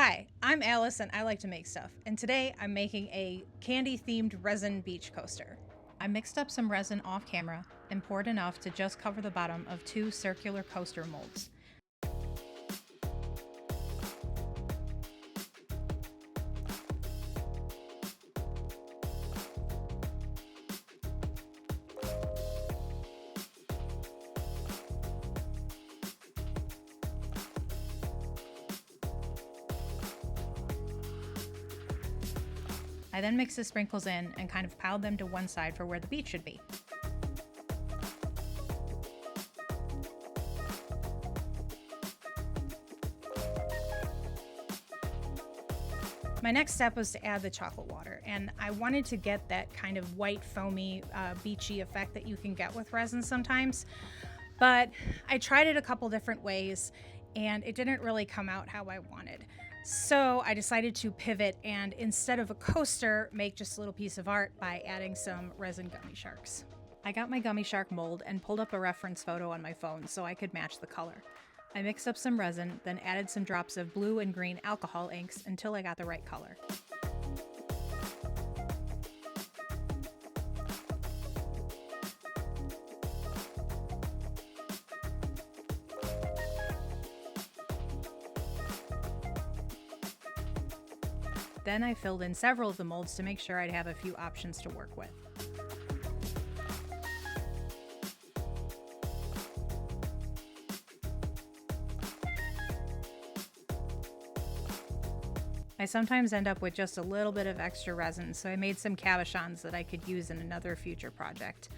Hi, I'm Alice and I like to make stuff, and today I'm making a candy-themed resin beach coaster. I mixed up some resin off camera and poured enough to just cover the bottom of 2 circular coaster molds. I then mixed the sprinkles in and kind of piled them to one side for where the beach should be. My next step was to add the chocolate water, and I wanted to get that kind of white, foamy, beachy effect that you can get with resin sometimes. But I tried it a couple different ways, and it didn't really come out how I wanted. So I decided to pivot and instead of a coaster, make just a little piece of art by adding some resin gummy sharks. I got my gummy shark mold and pulled up a reference photo on my phone so I could match the color. I mixed up some resin, then added some drops of blue and green alcohol inks until I got the right color. Then I filled in several of the molds to make sure I'd have a few options to work with. I sometimes end up with just a little bit of extra resin, so I made some cabochons that I could use in another future project.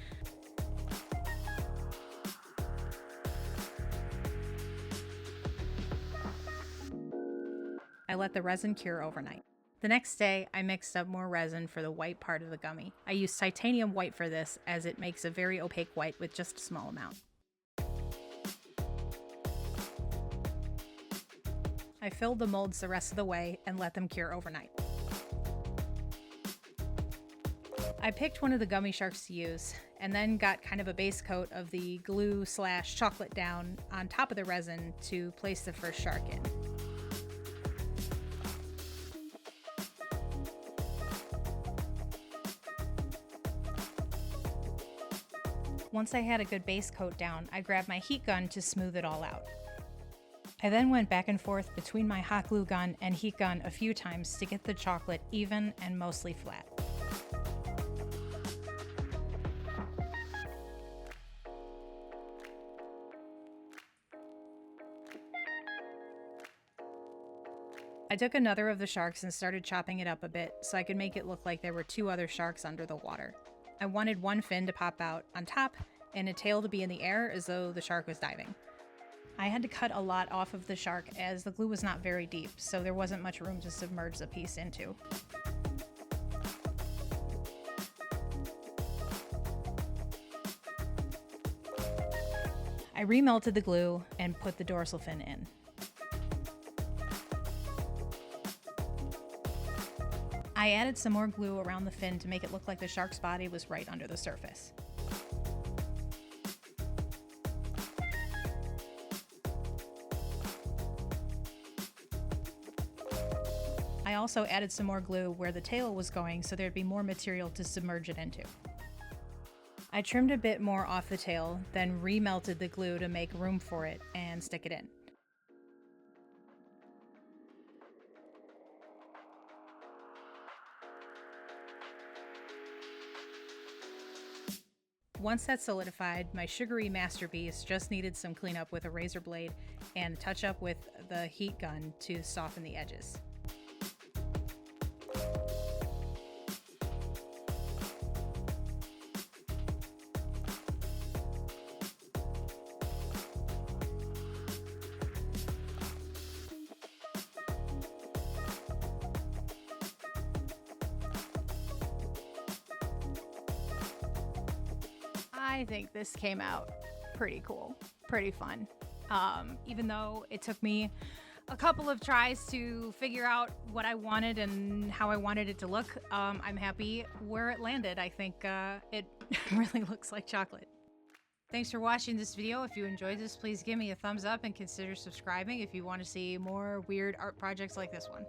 I let the resin cure overnight. The next day, I mixed up more resin for the white part of the gummy. I used titanium white for this, as it makes a very opaque white with just a small amount. I filled the molds the rest of the way and let them cure overnight. I picked one of the gummy sharks to use, and then got kind of a base coat of the glue/chocolate down on top of the resin to place the first shark in. Once I had a good base coat down, I grabbed my heat gun to smooth it all out. I then went back and forth between my hot glue gun and heat gun a few times to get the chocolate even and mostly flat. I took another of the sharks and started chopping it up a bit so I could make it look like there were 2 other sharks under the water. I wanted one fin to pop out on top and a tail to be in the air as though the shark was diving. I had to cut a lot off of the shark as the glue was not very deep, so there wasn't much room to submerge the piece into. I remelted the glue and put the dorsal fin in. I added some more glue around the fin to make it look like the shark's body was right under the surface. I also added some more glue where the tail was going so there'd be more material to submerge it into. I trimmed a bit more off the tail, then remelted the glue to make room for it and stick it in. Once that's solidified, my sugary masterpiece just needed some cleanup with a razor blade and touch up with the heat gun to soften the edges. I think this came out pretty cool, pretty fun. Even though it took me a couple of tries to figure out what I wanted and how I wanted it to look, I'm happy where it landed. I think it really looks like chocolate. Thanks for watching this video. If you enjoyed this, please give me a thumbs up and consider subscribing if you want to see more weird art projects like this one.